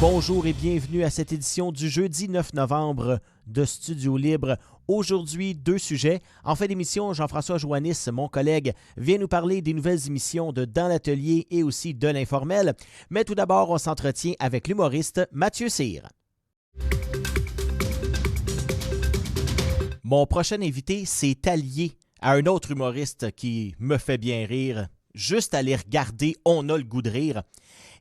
Bonjour et bienvenue à cette édition du jeudi 9 novembre de Studio Libre. Aujourd'hui, deux sujets. En fin d'émission, Jean-François Joannis, mon collègue, vient nous parler des nouvelles émissions de Dans l'Atelier et aussi de l'Informel. Mais tout d'abord, on s'entretient avec l'humoriste Mathieu Cyr. Mon prochain invité s'est allié à un autre humoriste qui me fait bien rire. Juste à les regarder, on a le goût de rire.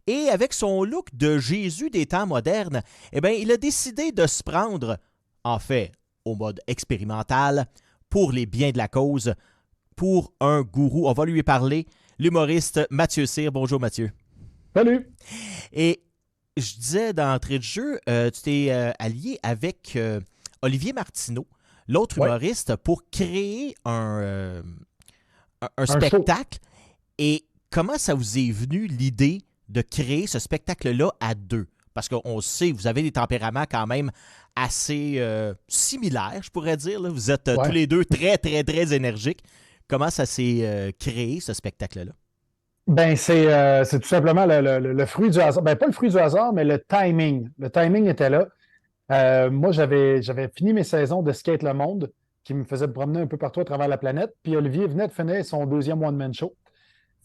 Et avec son look de Jésus des temps modernes, il a décidé de se prendre, en fait, au mode expérimental, pour les biens de la cause, pour un gourou. On va lui parler, l'humoriste Mathieu Cyr. Bonjour Mathieu. Salut! Et je disais d'entrée de jeu, tu t'es allié avec Olivier Martineau, l'autre humoriste, pour créer un spectacle. Show. Et comment ça vous est venu l'idée de créer ce spectacle-là à deux? Parce qu'on sait, vous avez des tempéraments quand même assez similaires, je pourrais dire. Là. Vous êtes tous les deux très, très, très énergiques. Comment ça s'est créé, ce spectacle-là? Ben, c'est tout simplement le fruit du hasard. Ben, pas le fruit du hasard, mais le timing. Le timing était là. Moi, j'avais fini mes saisons de Skate Le Monde, qui me faisait me promener un peu partout à travers la planète. Puis Olivier venait de finir son deuxième one-man show.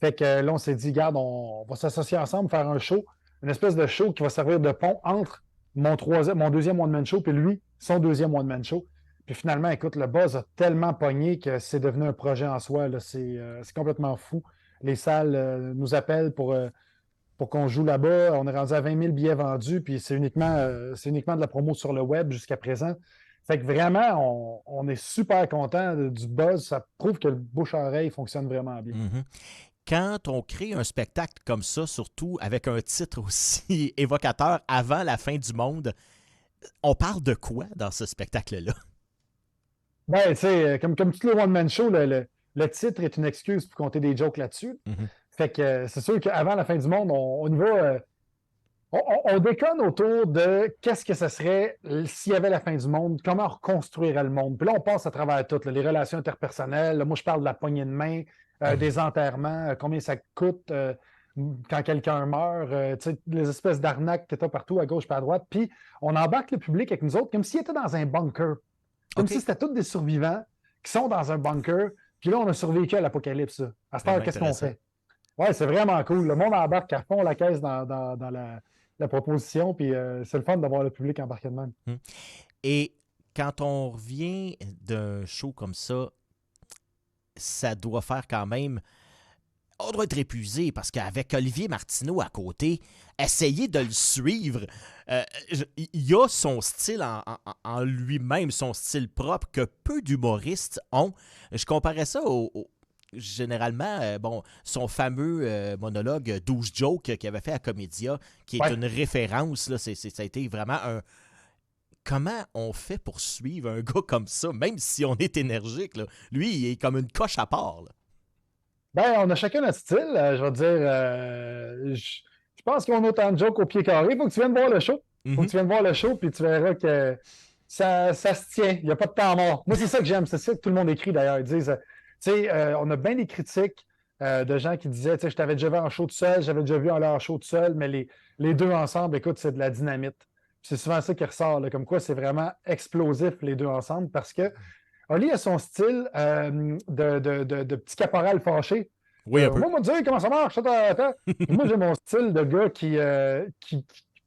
Fait que là, on s'est dit, garde, on va s'associer ensemble, faire un show, une espèce de show qui va servir de pont entre mon deuxième one-man show puis lui, son deuxième one-man show. Puis finalement, écoute, le buzz a tellement pogné que c'est devenu un projet en soi. Là. C'est complètement fou. Les salles nous appellent pour qu'on joue là-bas. On est rendu à 20 000 billets vendus, puis c'est uniquement de la promo sur le web jusqu'à présent. Fait que vraiment, on est super content du buzz. Ça prouve que le bouche-à-oreille fonctionne vraiment bien. Mm-hmm. Quand on crée un spectacle comme ça, surtout avec un titre aussi évocateur, Avant la fin du monde, on parle de quoi dans ce spectacle-là? Ben, tu sais, comme tous les one-man shows, le titre est une excuse pour compter des jokes là-dessus. Mm-hmm. Fait que c'est sûr qu'avant la fin du monde, on y va. On déconne autour de qu'est-ce que ce serait s'il y avait la fin du monde, comment on reconstruirait le monde. Puis là, on passe à travers tout, là, les relations interpersonnelles. Là, moi, je parle de la poignée de main, des enterrements, combien ça coûte quand quelqu'un meurt, les espèces d'arnaques que tu as partout à gauche et à droite. Puis on embarque le public avec nous autres comme s'il était dans un bunker. Comme si c'était tous des survivants qui sont dans un bunker. Puis là, on a survécu à l'apocalypse. Là. À cette heure, qu'est-ce qu'on fait? Ouais, c'est vraiment cool. Le monde embarque à fond la caisse dans la proposition, puis c'est le fun d'avoir le public embarqué de même. Et quand on revient d'un show comme ça doit faire quand même... On doit être épuisé parce qu'avec Olivier Martineau à côté, essayer de le suivre, il a son style en lui-même, son style propre que peu d'humoristes ont. Je comparais ça généralement, son fameux monologue 12 jokes qu'il avait fait à Comédia, qui est une référence, là, ça a été vraiment un... Comment on fait pour suivre un gars comme ça, même si on est énergique? Là? Lui, il est comme une coche à part. Là. Ben, on a chacun notre style. Je vais te dire, je pense qu'on a autant de jokes au pied carré. Il faut que tu viennes voir le show. Il faut que tu viennes voir le show, puis tu verras que ça se tient. Il n'y a pas de temps mort. Moi, c'est ça que j'aime. C'est ça que tout le monde écrit d'ailleurs. Ils disent, on a bien des critiques de gens qui disaient, je t'avais déjà vu en show tout seul, j'avais déjà vu en leur show tout seul, mais les deux ensemble, écoute, c'est de la dynamite. C'est souvent ça qui ressort, là, comme quoi c'est vraiment explosif les deux ensemble parce que Oli a son style de petit caporal fâché. Oui, un peu. Moi, dire comment ça marche. Moi, j'ai mon style de gars qui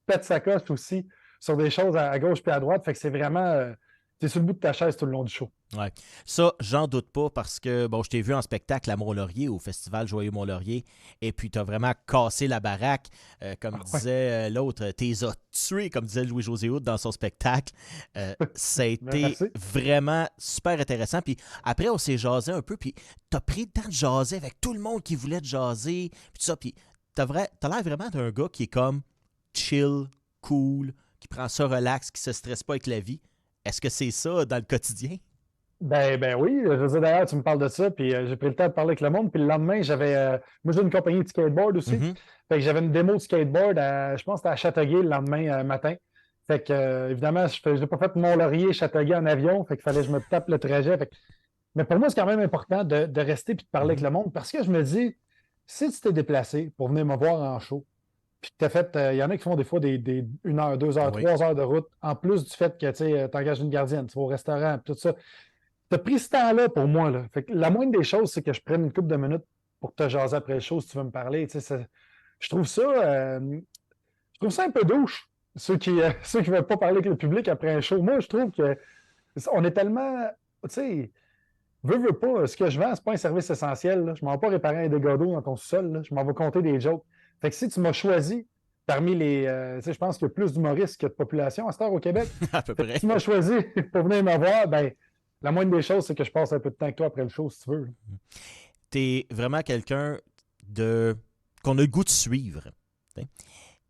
pète sa coche aussi sur des choses à gauche puis à droite. Fait que c'est vraiment... t'es sur le bout de ta chaise tout le long du show. Ouais. Ça, j'en doute pas parce que, je t'ai vu en spectacle à Mont-Laurier, au Festival Joyeux Mont-Laurier, et puis t'as vraiment cassé la baraque. Comme disait l'autre, t'es tué, comme disait Louis-José Hood dans son spectacle. Ça a été vraiment super intéressant. Puis après, on s'est jasé un peu, puis t'as pris le temps de jaser avec tout le monde qui voulait te jaser, puis tout ça. Puis t'as l'air vraiment d'un gars qui est comme chill, cool, qui prend ça relax, qui se stresse pas avec la vie. Est-ce que c'est ça dans le quotidien? Ben oui, je veux dire, d'ailleurs, tu me parles de ça, puis j'ai pris le temps de parler avec le monde, puis le lendemain, moi, j'ai une compagnie de skateboard aussi, fait que j'avais une démo de skateboard, je pense que c'était à Châteauguay le lendemain matin, fait que, évidemment, je n'ai pas fait Mont-Laurier, Châteauguay en avion, fait qu'il fallait que je me tape le trajet, mais pour moi, c'est quand même important de rester puis de parler avec le monde, parce que je me dis, si tu t'es déplacé pour venir me voir en show, puis que tu as fait, il y en a qui font des fois des 1 heure, 2 heures, Oui. 3 heures de route, en plus du fait que tu engages une gardienne, tu vas au restaurant, puis tout ça. Tu as pris ce temps-là pour moi. Là. Fait que la moindre des choses, c'est que je prenne une couple de minutes pour te jaser après le show si tu veux me parler. Je trouve ça, je trouve ça un peu douche, ceux qui veulent pas parler avec le public après un show. Moi, je trouve que on est tellement, tu sais, veux pas, ce que je vends, c'est pas un service essentiel. Là. Je m'en vais pas réparer un dégât d'eau dans ton sous-sol. Là. Je m'en vais compter des jokes. Fait que si tu m'as choisi parmi les, tu sais, je pense qu'il y a plus d'humoristes que de population à cette heure au Québec. À peu Fait que près. si tu m'as choisi pour venir me voir, ben, la moindre des choses, c'est que je passe un peu de temps avec toi après le show, si tu veux. Tu es vraiment quelqu'un de qu'on a le goût de suivre. T'sais.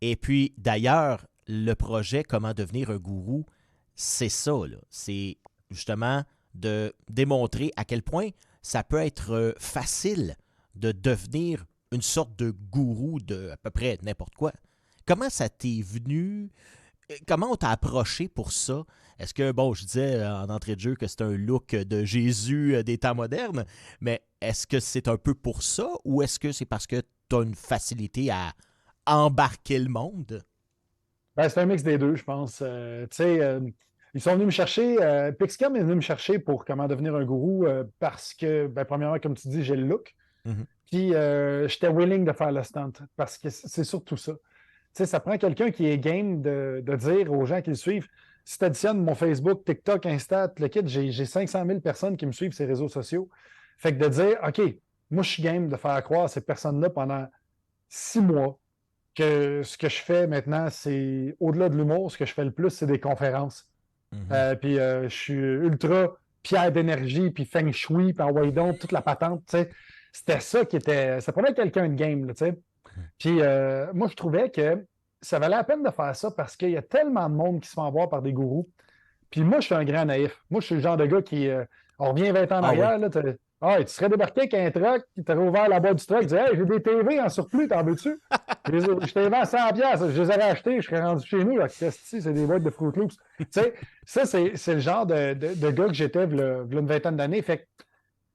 Et puis, d'ailleurs, le projet Comment devenir un gourou, c'est ça. Là. C'est justement de démontrer à quel point ça peut être facile de devenir une sorte de gourou de à peu près n'importe quoi. Comment ça t'est venu? Comment on t'a approché pour ça? Est-ce que, bon, je disais en entrée de jeu que c'est un look de Jésus des temps modernes, mais est-ce que c'est un peu pour ça ou est-ce que c'est parce que tu as une facilité à embarquer le monde? Ben, c'est un mix des deux, je pense. Tu sais, ils sont venus me chercher, Pixcam est venu me chercher pour comment devenir un gourou parce que, ben, premièrement, comme tu dis, j'ai le look. Mhm. Puis j'étais willing de faire le stunt parce que c'est surtout ça. Tu sais, ça prend quelqu'un qui est game de dire aux gens qui le suivent. Si tu additionnes mon Facebook, TikTok, Insta, le kit, j'ai 500 000 personnes qui me suivent sur ces réseaux sociaux. Fait que de dire, OK, moi, je suis game de faire croire à ces personnes-là pendant 6 mois que ce que je fais maintenant, c'est au-delà de l'humour, ce que je fais le plus, c'est des conférences. Mhm. Puis je suis ultra pierre d'énergie, puis feng shui, puis envoyé donc toute la patente, tu sais. C'était ça qui était. Ça prenait quelqu'un de game, là, tu sais. Puis moi, je trouvais que ça valait la peine de faire ça parce qu'il y a tellement de monde qui se font avoir par des gourous. Puis moi, je suis un grand naïf. Moi, je suis le genre de gars qui. On revient 20 ans en Ah oui. arrière, là. Ah, tu serais débarqué avec un truck, tu t'aurais ouvert la boîte du truck, tu disais, hey, j'ai des TV en surplus, t'en veux-tu? Je t'ai vendu à 100 piastres, je les aurais achetés, je serais rendu chez nous, là. Qu'est-ce que c'est des boîtes de Fruit Loops. Tu sais, ça, c'est le genre de gars que j'étais v'là une vingtaine d'années. Fait que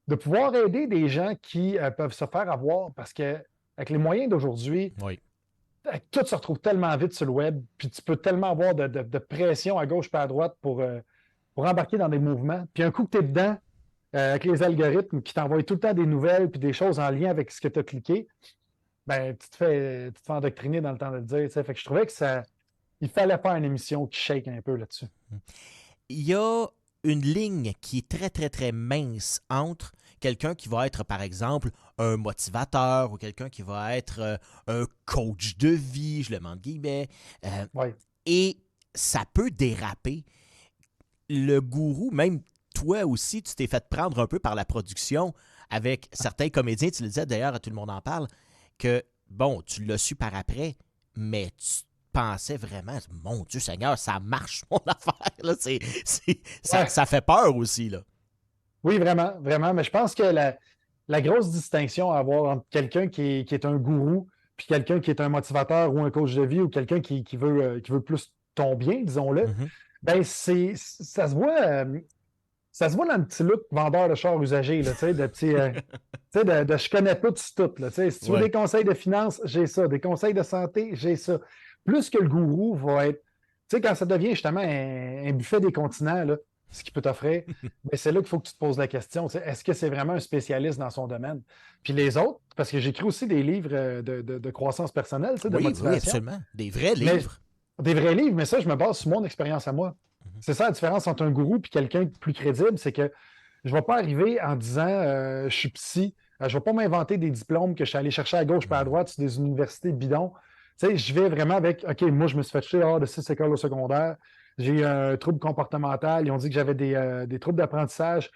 de pouvoir aider des gens qui peuvent se faire avoir parce que avec les moyens d'aujourd'hui, Oui. tout se retrouve tellement vite sur le web, puis tu peux tellement avoir de pression à gauche et à droite pour embarquer dans des mouvements. Puis un coup que tu es dedans, avec les algorithmes qui t'envoient tout le temps des nouvelles puis des choses en lien avec ce que tu as cliqué, ben, tu te fais endoctriner dans le temps de le dire. T'sais. Fait que je trouvais que ça. Il fallait faire une émission qui shake un peu là-dessus. Il y a une ligne qui est très, très, très mince entre quelqu'un qui va être, par exemple, un motivateur ou quelqu'un qui va être un coach de vie, je le mets entre guillemets, Oui. et ça peut déraper. Le gourou, même toi aussi, tu t'es fait prendre un peu par la production avec certains comédiens, tu le disais d'ailleurs, tout le monde en parle, que, bon, tu l'as su par après, mais tu pensais vraiment, mon Dieu Seigneur, ça marche mon affaire, là, Ouais. ça fait peur aussi, là. Oui, vraiment, vraiment. Mais je pense que la grosse distinction à avoir entre quelqu'un qui est un gourou puis quelqu'un qui est un motivateur ou un coach de vie ou quelqu'un qui veut plus ton bien, disons-le, Mhm. ben ça se voit dans le petit look vendeur de chars usagés, là, tu sais, de petit, tu sais, de je connais tout, c'est tout. Là, tu sais. Si tu veux Ouais. des conseils de finances, j'ai ça. Des conseils de santé, j'ai ça. Plus que le gourou va être. Tu sais, quand ça devient justement un buffet des continents, là, ce qu'il peut t'offrir, ben c'est là qu'il faut que tu te poses la question. Tu sais, est-ce que c'est vraiment un spécialiste dans son domaine? Puis les autres, parce que j'écris aussi des livres de croissance personnelle, tu sais, de Oui, oui, motivation. absolument. Des vrais Mais livres. des vrais livres, mais ça, je me base sur mon expérience à moi. Mhm. C'est ça la différence entre un gourou et quelqu'un de plus crédible, c'est que je ne vais pas arriver en disant je suis psy, je ne vais pas m'inventer des diplômes que je suis allé chercher à gauche et à droite sur des universités bidons. Tu sais, je vais vraiment avec OK, moi, je me suis fait jeter hors de 6 écoles au secondaire. J'ai eu un trouble comportemental. Ils ont dit que j'avais des troubles d'apprentissage.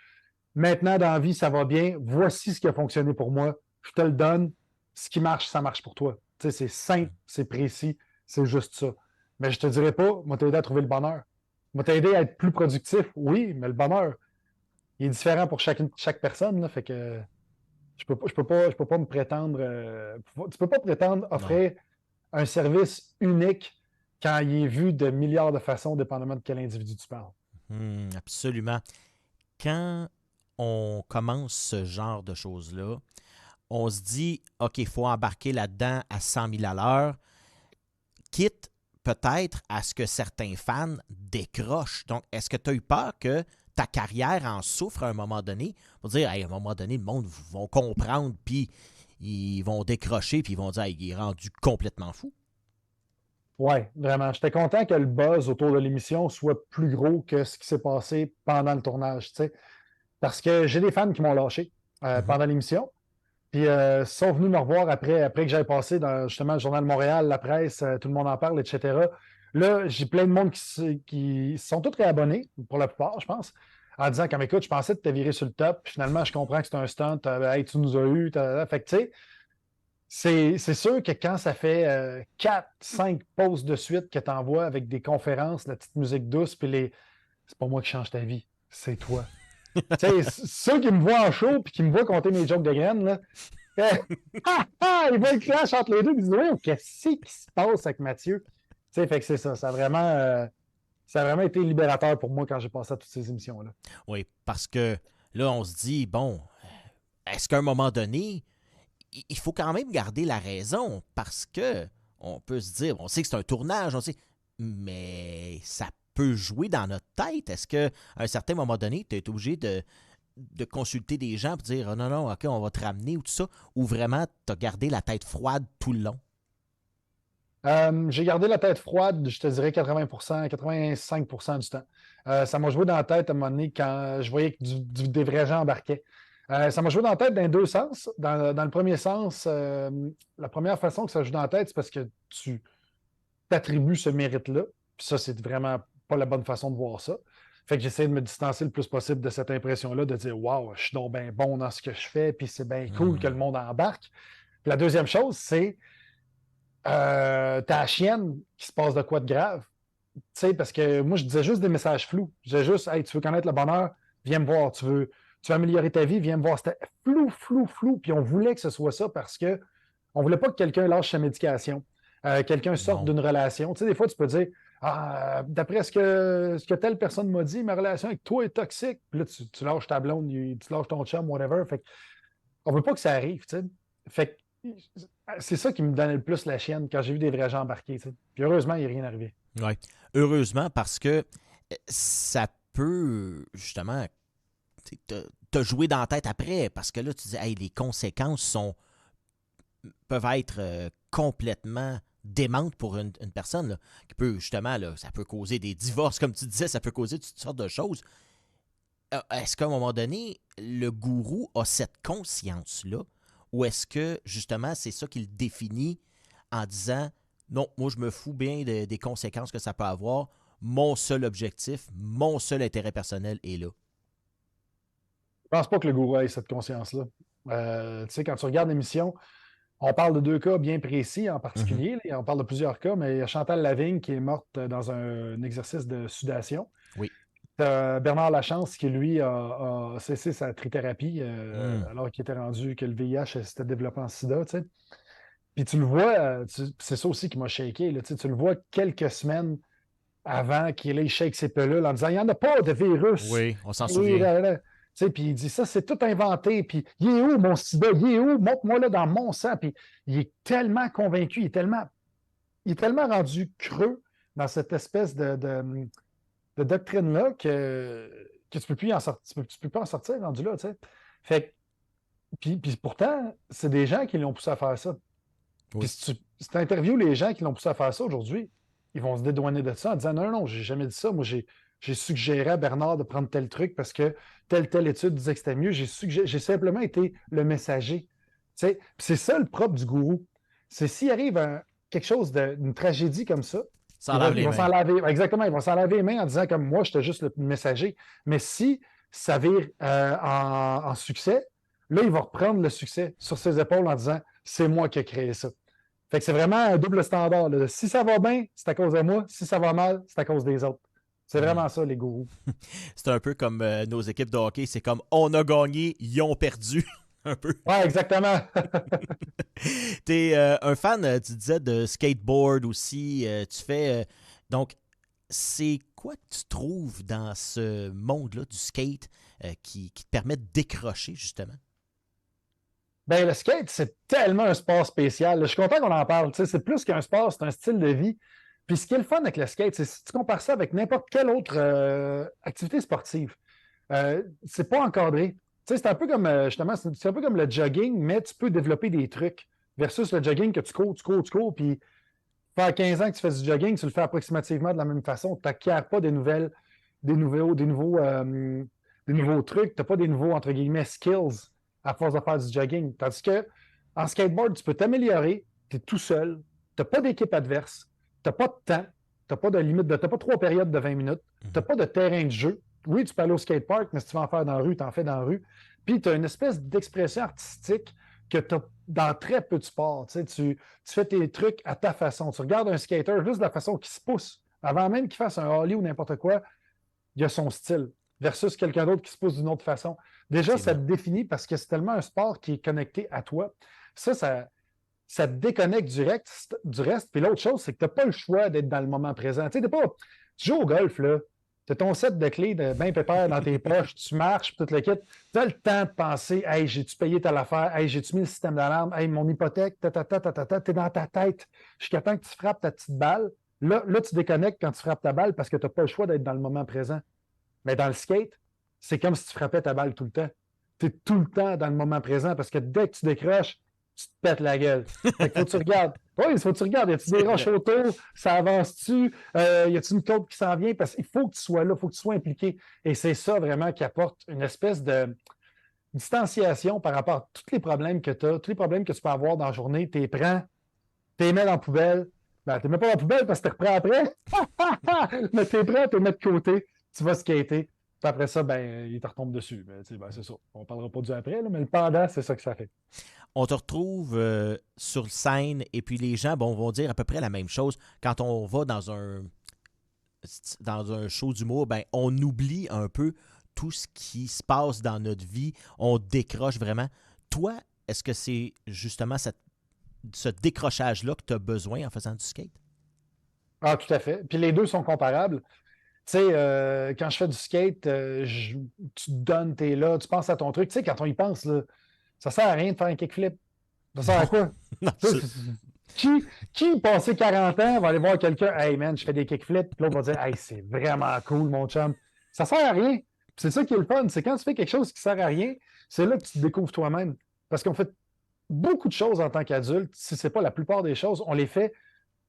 Maintenant, dans la vie, ça va bien. Voici ce qui a fonctionné pour moi. Je te le donne. Ce qui marche, ça marche pour toi. Tu sais, c'est simple, c'est précis, c'est juste ça. Mais je te dirais pas, moi, t'aider à trouver le bonheur. Moi, t'aider à être plus productif, oui, mais le bonheur, il est différent pour chaque personne. Là, fait que je peux pas me prétendre. Tu peux pas prétendre Non. offrir un service unique quand il est vu de milliards de façons, dépendamment de quel individu tu parles. Absolument. Quand on commence ce genre de choses-là, on se dit, OK, il faut embarquer là-dedans à 100 000 à l'heure. quitte peut-être à ce que certains fans décrochent. Donc, est-ce que tu as eu peur que ta carrière en souffre à un moment donné pour dire, hey, à un moment donné, le monde vont comprendre, puis ils vont décrocher, puis ils vont dire, hey, il est rendu complètement fou? Oui, vraiment. J'étais content que le buzz autour de l'émission soit plus gros que ce qui s'est passé pendant le tournage, tu sais. Parce que j'ai des fans qui m'ont lâché Mhm. pendant l'émission. Puis sont venus me revoir après que j'avais passé dans justement le Journal de Montréal, la presse, tout le monde en parle, etc. Là, j'ai plein de monde qui se sont tous réabonnés, pour la plupart, je pense, en disant comme écoute, je pensais que tu viré sur le top, puis finalement, je comprends que c'est un stunt, hey, tu nous as eu. Fait que tu sais, c'est sûr que quand ça fait 4, 5 pauses de suite que tu envoies avec des conférences, la petite musique douce, puis c'est pas moi qui change ta vie, c'est toi. Tu sais, ceux qui me voient en show puis qui me voient compter mes jokes de graines, là, ils voient le clash entre les deux, ils disent ouais, qu'est-ce qui se passe avec Mathieu? Tu sais, fait que c'est ça. Ça a vraiment été libérateur pour moi quand j'ai passé à toutes ces émissions-là. Oui, parce que là, on se dit, bon, est-ce qu'à un moment donné, il faut quand même garder la raison parce que on peut se dire, on sait que c'est un tournage, on sait, mais ça peut jouer dans notre tête. Est-ce qu'à un certain moment donné, tu es obligé de consulter des gens pour dire, oh non, non, OK, on va te ramener ou tout ça, ou vraiment tu as gardé la tête froide tout le long? J'ai gardé la tête froide, je te dirais 80%, 85% du temps. Ça m'a joué dans la tête à un moment donné quand je voyais que des vrais gens embarquaient. Ça m'a joué dans la tête dans les deux sens. Dans le premier sens, la première façon que ça joue dans la tête, c'est parce que tu t'attribues ce mérite-là. Puis ça, c'est vraiment pas la bonne façon de voir ça. Fait que j'essaie de me distancer le plus possible de cette impression-là, de dire waouh, je suis donc bien bon dans ce que je fais, puis c'est bien cool que le Hmm. monde embarque. Puis la deuxième chose, c'est t'as la chienne qui se passe de quoi de grave. Tu sais, parce que moi, je disais juste des messages flous. Je disais juste, hey, tu veux connaître le bonheur, viens me voir. Tu veux améliorer ta vie, viens me voir. C'était flou, flou, flou. Puis on voulait que ce soit ça parce que on voulait pas que quelqu'un lâche sa médication, quelqu'un sorte Non. d'une relation. Tu sais, des fois, tu peux dire, ah, d'après ce que telle personne m'a dit, ma relation avec toi est toxique. Puis là, tu lâches ta blonde, tu lâches ton chum, whatever. Fait on veut pas que ça arrive, tu sais. Fait que c'est ça qui me donnait le plus la chienne quand j'ai vu des vrais gens embarquer, tu sais. Puis heureusement, il n'est rien arrivé. Ouais. Heureusement, parce que ça peut justement te jouer dans la tête après, parce que là, tu dis, hey, les conséquences peuvent être complètement démentes pour une personne là, qui peut justement, là, ça peut causer des divorces, comme tu disais, ça peut causer toutes sortes de choses. Est-ce qu'à un moment donné, le gourou a cette conscience-là, ou est-ce que justement c'est ça qu'il définit en disant non, moi je me fous bien des conséquences que ça peut avoir, mon seul objectif, mon seul intérêt personnel est là. Je pense pas que le gourou ait cette conscience-là. Tu sais, quand tu regardes l'émission, on parle de deux cas bien précis en Mhm. particulier. Là. On parle de plusieurs cas, mais il y a Chantal Lavigne qui est morte dans un exercice de sudation. Oui. Bernard Lachance qui, lui, a cessé sa trithérapie Mm. alors qu'il était rendu que le VIH s'était développé en sida. Tu sais. Puis tu le vois, c'est ça aussi qui m'a shaké. Là, tu le vois quelques semaines avant qu'il shake ses pelules en disant il n'y en a pas de virus. Oui, on s'en Et souvient. là, là. Tu sais, puis il dit ça, c'est tout inventé. Puis il est où mon sida? Il est où? Montre-moi là dans mon sang. Puis il est tellement convaincu, il est tellement rendu creux dans cette espèce de doctrine-là que tu ne peux plus en sortir. Tu peux pas en sortir rendu là. Tu sais. Fait puis pourtant, c'est des gens qui l'ont poussé à faire ça. Puis Oui. si tu interviews les gens qui l'ont poussé à faire ça aujourd'hui, ils vont se dédouaner de ça en disant non, non, j'ai jamais dit ça. Moi, j'ai suggéré à Bernard de prendre tel truc parce que telle étude disait que c'était mieux. J'ai simplement été le messager. Tu sais, c'est ça le propre du gourou. C'est s'il arrive quelque chose d'une tragédie comme ça, Ça il lave va, il les va mains. s'en laver. Exactement, il va s'en laver les mains en disant comme moi, j'étais juste le messager. Mais si ça vire en succès, là, il va reprendre le succès sur ses épaules en disant c'est moi qui ai créé ça. Fait que c'est vraiment un double standard. Là. Si ça va bien, c'est à cause de moi. Si ça va mal, c'est à cause des autres. C'est Mm. vraiment ça, les gourous. C'est un peu comme nos équipes de hockey, c'est comme on a gagné, ils ont perdu. Un peu. Ouais, exactement. T'es un fan, tu disais, de skateboard aussi. Tu fais. Donc, c'est quoi que tu trouves dans ce monde-là du skate qui te permet de décrocher, justement? Ben, le skate, c'est tellement un sport spécial. Je suis content qu'on en parle. Tu sais, c'est plus qu'un sport, c'est un style de vie. Puis ce qui est le fun avec le skate, c'est si tu compares ça avec n'importe quelle autre activité sportive, c'est pas encadré. Tu sais, c'est un peu comme, justement, c'est un peu comme le jogging, mais tu peux développer des trucs versus le jogging que tu cours, puis faire 15 ans que tu fais du jogging, tu le fais approximativement de la même façon. Tu n'acquiers pas des nouveaux trucs, tu n'as pas des nouveaux, entre guillemets, skills à force de faire du jogging. Tandis que en skateboard, tu peux t'améliorer, tu es tout seul, tu n'as pas d'équipe adverse, tu n'as pas de temps, tu n'as pas de limite, tu n'as pas 3 périodes de 20 minutes, tu n'as pas de terrain de jeu. Oui, tu peux aller au skatepark, mais si tu vas en faire dans la rue, tu en fais dans la rue. Puis tu as une espèce d'expression artistique que tu as dans très peu de sports. Tu fais tes trucs à ta façon. Tu regardes un skater juste de la façon qu'il se pousse. Avant même qu'il fasse un ollie ou n'importe quoi, il a son style versus quelqu'un d'autre qui se pousse d'une autre façon. Déjà, ça te définit parce que c'est tellement un sport qui est connecté à toi. Ça te déconnecte du reste. Puis l'autre chose, c'est que tu n'as pas le choix d'être dans le moment présent. Tu joues au golf, là. Tu as ton set de clés de bain pépère dans tes poches, tu marches, tout le kit. Tu as le temps de penser, hey, j'ai-tu payé telle affaire? Hey, j'ai-tu mis le système d'alarme? Hey, mon hypothèque, tu es dans ta tête jusqu'à temps que tu frappes ta petite balle. Là, tu déconnectes quand tu frappes ta balle parce que tu n'as pas le choix d'être dans le moment présent. Mais dans le skate, c'est comme si tu frappais ta balle tout le temps. Tu es tout le temps dans le moment présent parce que dès que tu décroches, tu te pètes la gueule. Fait que faut que tu regardes. Oui, il faut que tu regardes. Y a-tu des roches autour? Ça avance-tu? Y a-tu une côte qui s'en vient? Parce qu'il faut que tu sois là, il faut que tu sois impliqué. Et c'est ça vraiment qui apporte une espèce de distanciation par rapport à tous les problèmes que tu as, tous les problèmes que tu peux avoir dans la journée. Tu les prends, tu les mets dans la poubelle. Ben, tu les mets pas dans la poubelle parce que tu les reprends après. Mais tu les prends, tu les mets de côté. Tu vas skater. Puis après ça, ben, il te retombe dessus. Ben, c'est ça. On ne parlera pas du après, là, mais le pendant, c'est ça que ça fait. On te retrouve sur scène et puis les gens vont dire à peu près la même chose. Quand on va dans un show d'humour, ben, on oublie un peu tout ce qui se passe dans notre vie. On décroche vraiment. Toi, est-ce que c'est justement ce décrochage-là que tu as besoin en faisant du skate? Ah, tout à fait. Puis les deux sont comparables. Tu sais, quand je fais du skate, tu te donnes, t'es là, tu penses à ton truc. Tu sais, quand on y pense, là, ça sert à rien de faire un kickflip. Ça sert à quoi? Non, Qui, passé 40 ans, va aller voir quelqu'un, hey man, je fais des kickflips, puis l'autre va dire, hey, c'est vraiment cool, mon chum. Ça sert à rien. Puis c'est ça qui est le fun, c'est quand tu fais quelque chose qui sert à rien, c'est là que tu te découvres toi-même. Parce qu'on fait beaucoup de choses en tant qu'adulte, si c'est pas la plupart des choses, on les fait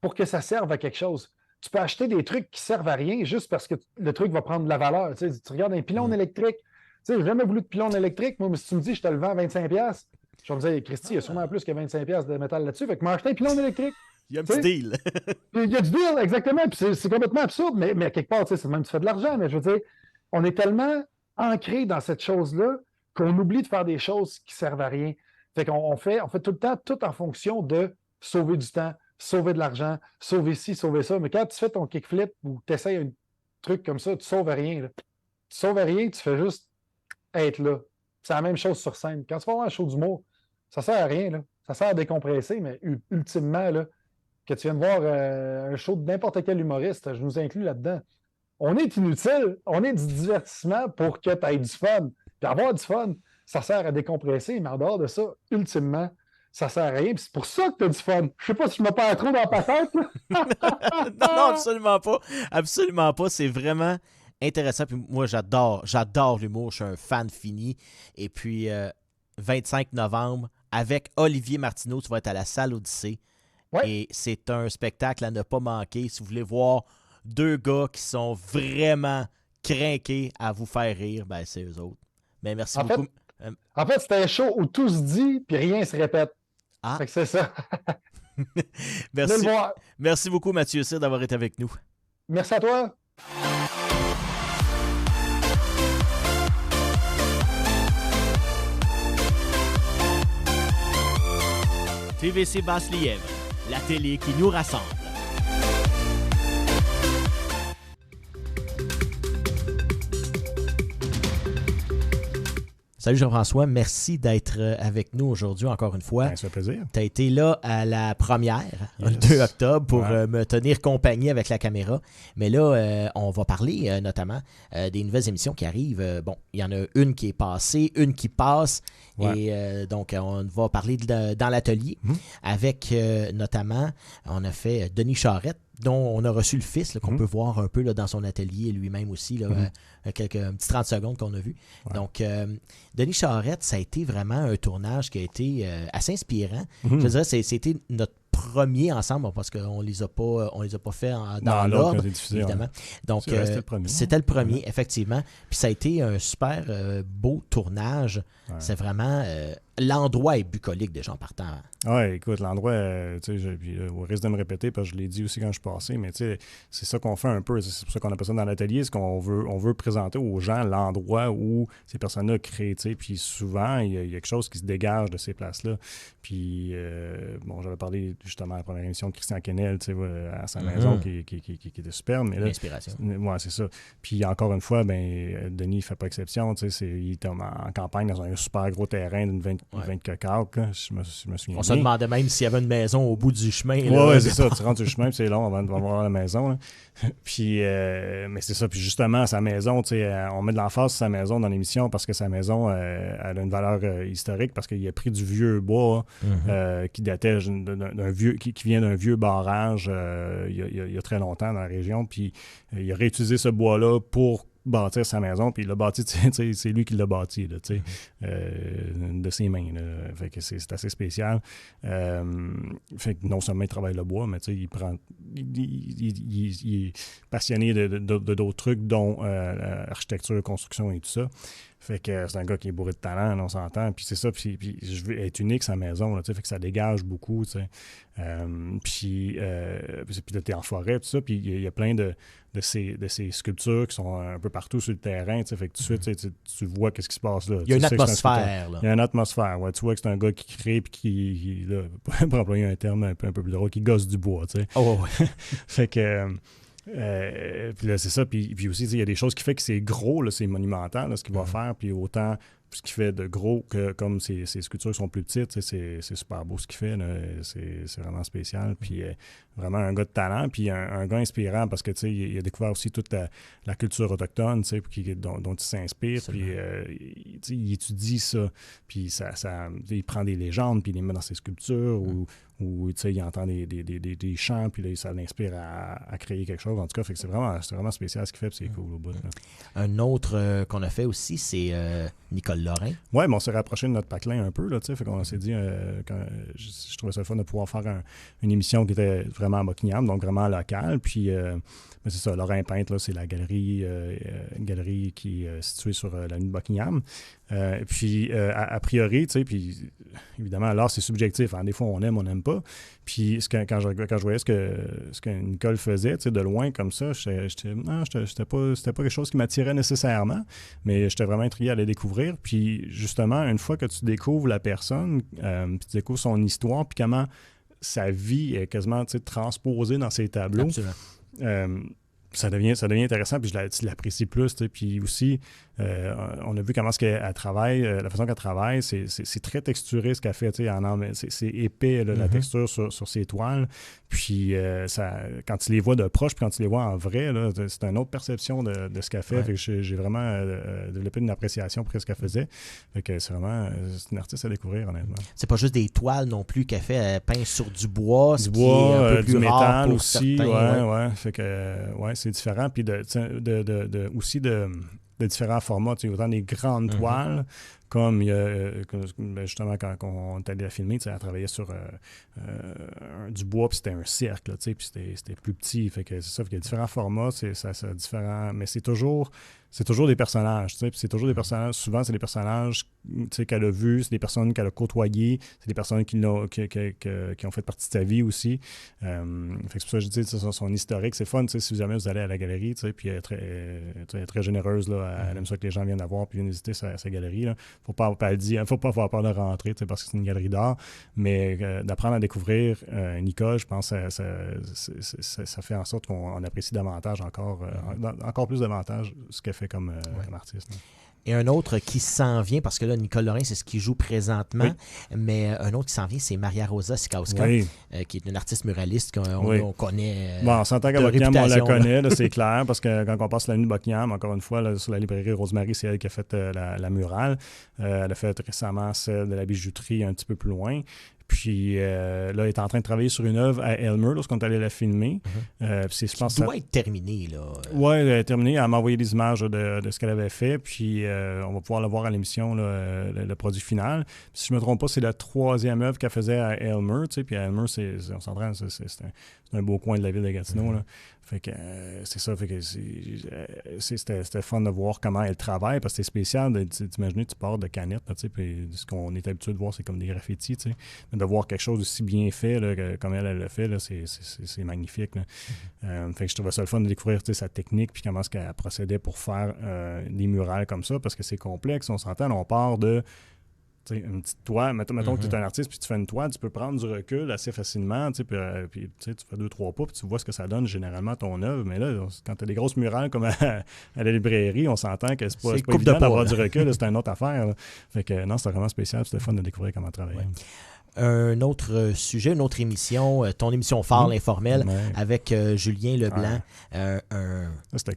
pour que ça serve à quelque chose. Tu peux acheter des trucs qui servent à rien juste parce que le truc va prendre de la valeur. Tu regardes un pylône électrique. Tu sais, j'ai jamais voulu de pylône électrique. Moi, mais si tu me dis je te le vends à 25$, je vais me dire, Christy, il y a sûrement plus que 25$ de métal là-dessus. Fait que m'acheter un pylône électrique. Il y a un petit deal. Il y a du deal, exactement. Puis c'est complètement absurde, mais à quelque part, tu sais, c'est même tu fais de l'argent. Mais je veux dire, on est tellement ancré dans cette chose-là qu'on oublie de faire des choses qui servent à rien. Fait qu'on fait tout le temps tout en fonction de sauver du temps, sauver de l'argent, sauver ci, sauver ça. Mais quand tu fais ton kickflip ou tu essaies un truc comme ça, tu ne sauves rien. Là. Tu sauves rien, tu fais juste être là. C'est la même chose sur scène. Quand tu vas voir un show d'humour, ça ne sert à rien. Là. Ça sert à décompresser, mais ultimement, là, que tu viennes voir un show de n'importe quel humoriste, je nous inclus là-dedans. On est inutile, on est du divertissement pour que tu aies du fun. Puis avoir du fun, ça sert à décompresser, mais en dehors de ça, ultimement, ça sert à rien. Puis c'est pour ça que tu as du fun. Je sais pas si je me perds trop dans ta tête. Non, absolument pas. Absolument pas. C'est vraiment intéressant. Puis moi, j'adore l'humour. Je suis un fan fini. Et puis, 25 novembre, avec Olivier Martineau, tu vas être à la salle Odyssée. Ouais. Et c'est un spectacle à ne pas manquer. Si vous voulez voir deux gars qui sont vraiment crinqués à vous faire rire, ben c'est eux autres. Mais merci beaucoup. En fait, c'était un show où tout se dit puis rien se répète. Ah. Fait que c'est ça. Merci beaucoup, Mathieu Cyr, d'avoir été avec nous. Merci à toi. TVC Basse-Lièvre, la télé qui nous rassemble. Salut Jean-François, merci d'être avec nous aujourd'hui encore une fois. Ça fait plaisir. Tu as été là à la première, le 2 octobre, pour me tenir compagnie avec la caméra. Mais là, on va parler notamment des nouvelles émissions qui arrivent. Bon, il y en a une qui est passée, une qui passe. Et donc, on va parler dans l'atelier avec notamment, on a fait Denis Charette, dont on a reçu le fils, là, qu'on peut voir un peu là, dans son atelier lui-même aussi, là, un petit 30 secondes qu'on a vu. Ouais. Donc, Denis Charette, ça a été vraiment un tournage qui a été assez inspirant. Je dirais, c'était notre premier ensemble, parce qu'on les a pas fait dans l'ordre, évidemment. Ouais. Donc, c'était le premier, effectivement. Puis ça a été un super beau tournage. Ouais. C'est vraiment... l'endroit est bucolique déjà en partant. Oui, écoute, l'endroit, tu sais, au risque de me répéter, parce que je l'ai dit aussi quand je suis passé, mais tu sais, c'est ça qu'on fait un peu, c'est pour ça qu'on appelle ça dans l'atelier, c'est qu'on veut présenter aux gens l'endroit où ces personnes-là créent, tu sais, puis souvent, il y a quelque chose qui se dégage de ces places-là. Puis, bon, j'avais parlé justement à la première émission de Christian Quesnel, tu sais, à sa maison, qui était superbe, mais là... L'inspiration. Oui, c'est ça. Puis, encore une fois, ben Denis ne fait pas exception, tu sais, il est en campagne dans un super gros terrain d'une 20 cacao, je me souviens. On se demandait même s'il y avait une maison au bout du chemin. Oui, c'est ça. Tu rentres sur le chemin, puis c'est long avant de voir la maison. Là. Puis, mais c'est ça. Puis justement, sa maison, on met de l'emphase sur sa maison dans l'émission parce que sa maison, elle a une valeur historique parce qu'il a pris du vieux bois qui datait d'un vieux, qui vient d'un vieux barrage il y a très longtemps dans la région. Puis il a réutilisé ce bois-là pour bâtir sa maison, puis il l'a bâti, c'est lui qui l'a bâti, là, de ses mains. Là. Fait que c'est assez spécial. Fait que non seulement il travaille le bois, mais il est passionné de d'autres trucs, dont l'architecture, construction et tout ça. Fait que c'est un gars qui est bourré de talent, on s'entend. Puis c'est ça, puis je veux être unique sa maison, là, fait que ça dégage beaucoup, puis là, t'es en forêt, tout ça, puis il y a plein de ces sculptures qui sont un peu partout sur le terrain, fait que tout de suite, tu vois qu'est-ce qui se passe là. Il y a une atmosphère, là. Il y a une atmosphère, ouais. Tu vois que c'est un gars qui crée, puis qui là, pour employer un terme un peu plus drôle, qui gosse du bois, tu sais. Oh, ouais. Fait que... puis là, c'est ça. Puis aussi, il y a des choses qui fait que c'est gros, là, c'est monumental, là, ce qu'il va faire. Puis autant ce qu'il fait de gros que comme ces sculptures sont plus petites, c'est super beau ce qu'il fait. C'est vraiment spécial. Puis vraiment un gars de talent. Puis un gars inspirant parce que il a découvert aussi toute la culture autochtone dont il s'inspire. Puis il étudie ça. Puis il prend des légendes puis il les met dans ses sculptures ou il entend des chants, puis là, ça l'inspire à créer quelque chose. En tout cas, fait que c'est vraiment spécial ce qu'il fait, puis c'est cool au bout. Là. Un autre qu'on a fait aussi, c'est Nicole Lorrain. Oui, mais on s'est rapproché de notre patelin un peu, là, fait qu'on s'est dit, je trouvais ça fun de pouvoir faire une émission qui était vraiment à Buckingham, donc vraiment locale, puis mais c'est ça, Lorrain Peintre, là, c'est la galerie, une galerie qui est située sur l'avenue de Buckingham. Puis, a priori, puis évidemment, l'art, c'est subjectif. Hein, des fois, on aime, on n'aime pas. Puis, quand je voyais ce que Nicole faisait, de loin, comme ça, c'était pas quelque chose qui m'attirait nécessairement, mais j'étais vraiment intrigué à la découvrir. Puis, justement, une fois que tu découvres la personne, puis tu découvres son histoire, puis comment sa vie est quasiment transposée dans ses tableaux, ça devient intéressant, puis je l'apprécie plus. Puis aussi, on a vu comment elle travaille, la façon qu'elle travaille, c'est très texturé ce qu'elle fait. C'est épais, là, la texture sur ses toiles. Puis quand tu les vois de proche, puis quand tu les vois en vrai, là, c'est une autre perception de ce qu'elle fait. Fait que j'ai vraiment développé une appréciation pour ce qu'elle faisait. Fait que c'est une artiste à découvrir, honnêtement. C'est pas juste des toiles non plus qu'elle fait, elle peint sur du bois, du bois, un peu plus du métal pour aussi. certains, ouais. Fait que c'est différent. Puis aussi de différents formats, autant des grandes toiles, comme il y a, justement, quand on est allé la filmer, elle travaillait sur du bois, puis c'était un cercle, puis c'était plus petit. Fait que c'est ça, il y a différents formats, c'est différent, mais c'est toujours des personnages, puis c'est toujours des personnages, souvent c'est des personnages qu'elle a vus, c'est des personnes qu'elle a côtoyées, c'est des personnes qui ont fait partie de sa vie aussi. Fait que c'est pour ça que je dis, son historique, c'est fun, si jamais vous allez à la galerie, puis elle est très généreuse, là, elle aime ça que les gens viennent la voir, puis viennent visiter sa galerie, là. Faut pas avoir peur de rentrer, parce que c'est une galerie d'art, mais d'apprendre à découvrir Nicole, je pense que ça fait en sorte qu'on apprécie davantage encore plus davantage ce qu'elle fait comme artiste. Et un autre qui s'en vient, parce que là, Nicole Lorrain, c'est ce qu'il joue présentement, mais un autre qui s'en vient, c'est Maria Rosa Sikowska, qui est une artiste muraliste qu'on connaît. Bon, on s'entend qu'à Buckingham, on la connaît, là, c'est clair, parce que quand on passe la nuit de Buckingham, encore une fois, là, sur la librairie Rosemary, c'est elle qui a fait la murale. Elle a fait récemment celle de la bijouterie un petit peu plus loin. Puis là, elle est en train de travailler sur une œuvre à Elmer lorsqu'on est allé la filmer. Je pense doit être terminée, là. Oui, elle est terminée. Elle m'a envoyé des images de ce qu'elle avait fait. Puis on va pouvoir le voir à l'émission, là, le produit final. Puis, si je ne me trompe pas, c'est la 3e œuvre qu'elle faisait à Elmer. Puis à Elmer, on s'entend, c'est un beau coin de la ville de Gatineau. Là. Fait que c'est ça. Fait que c'était fun de voir comment elle travaille, parce que c'est spécial d'imaginer tu pars de canettes, puis ce qu'on est habitué de voir, c'est comme des graffitis, mais de voir quelque chose aussi bien fait, là, comme elle le fait, là, c'est magnifique. Là. Fait que je trouvais ça le fun de découvrir sa technique, puis comment est-ce qu'elle procédait pour faire des murales comme ça, parce que c'est complexe. On s'entend, on part de une petite toile, mettons que tu es un artiste puis tu fais une toile, tu peux prendre du recul assez facilement, puis tu fais 2-3 pas puis tu vois ce que ça donne généralement ton œuvre. Mais là, quand tu as des grosses murales comme à la librairie, on s'entend que c'est pas évident d'avoir du recul, c'est une autre affaire. Là. Fait que non, c'était vraiment spécial, c'était fun de découvrir comment travailler. Ouais. Un autre sujet, une autre émission, ton émission phare, l'informel, avec Julien Leblanc, un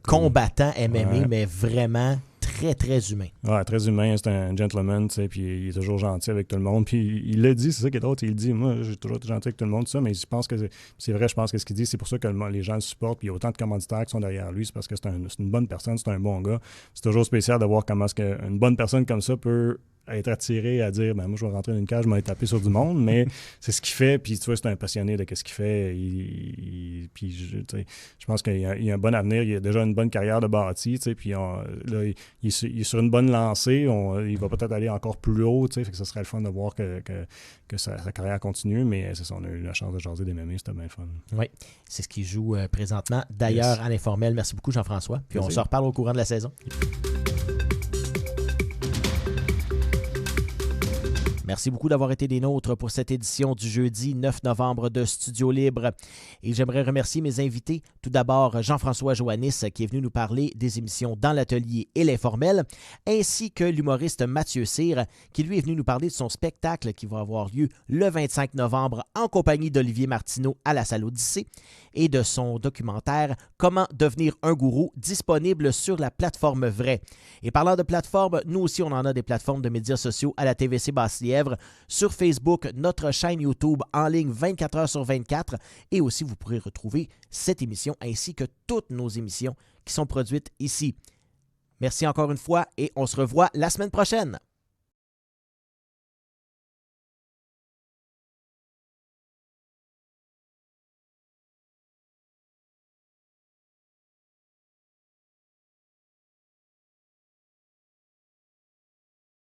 combattant MMA, mais vraiment très, très humain. Ouais, très humain, c'est un gentleman, puis il est toujours gentil avec tout le monde. Puis il l'a dit, c'est ça qui est drôle, il dit, moi, j'ai toujours été gentil avec tout le monde, tout ça, mais je pense que c'est vrai, je pense que ce qu'il dit, c'est pour ça que les gens le supportent, puis il y a autant de commanditaires qui sont derrière lui, c'est parce que c'est une bonne personne, c'est un bon gars. C'est toujours spécial de voir comment est-ce qu'une bonne personne comme ça peut être attiré à dire, moi, je vais rentrer dans une cage, je vais taper sur du monde, mais c'est ce qu'il fait, puis tu vois, c'est un passionné de ce qu'il fait. Puis je pense qu'il y a un bon avenir, il a déjà une bonne carrière de bâti, puis là, il est sur une bonne lancée, il va peut-être aller encore plus haut, fait que ce serait le fun de voir que sa carrière continue, mais c'est ça, on a eu la chance de jaser des MMA, c'était bien fun. Oui, c'est ce qu'il joue présentement. D'ailleurs, à l'informel, merci beaucoup Jean-François, puis on se reparle au courant de la saison. Merci beaucoup d'avoir été des nôtres pour cette édition du jeudi 9 novembre de Studio Libre. Et j'aimerais remercier mes invités. Tout d'abord, Jean-François Joannis, qui est venu nous parler des émissions Dans l'Atelier et l'Informel, ainsi que l'humoriste Mathieu Cyr, qui lui est venu nous parler de son spectacle qui va avoir lieu le 25 novembre en compagnie d'Olivier Martineau à la Salle Odyssée, et de son documentaire Comment devenir un gourou, disponible sur la plateforme Vrai. Et parlant de plateforme, nous aussi on en a des plateformes de médias sociaux à la TVC Basse-Lièvre, sur Facebook, notre chaîne YouTube en ligne 24 heures sur 24, et aussi vous pourrez retrouver cette émission ainsi que toutes nos émissions qui sont produites ici. Merci encore une fois et on se revoit la semaine prochaine.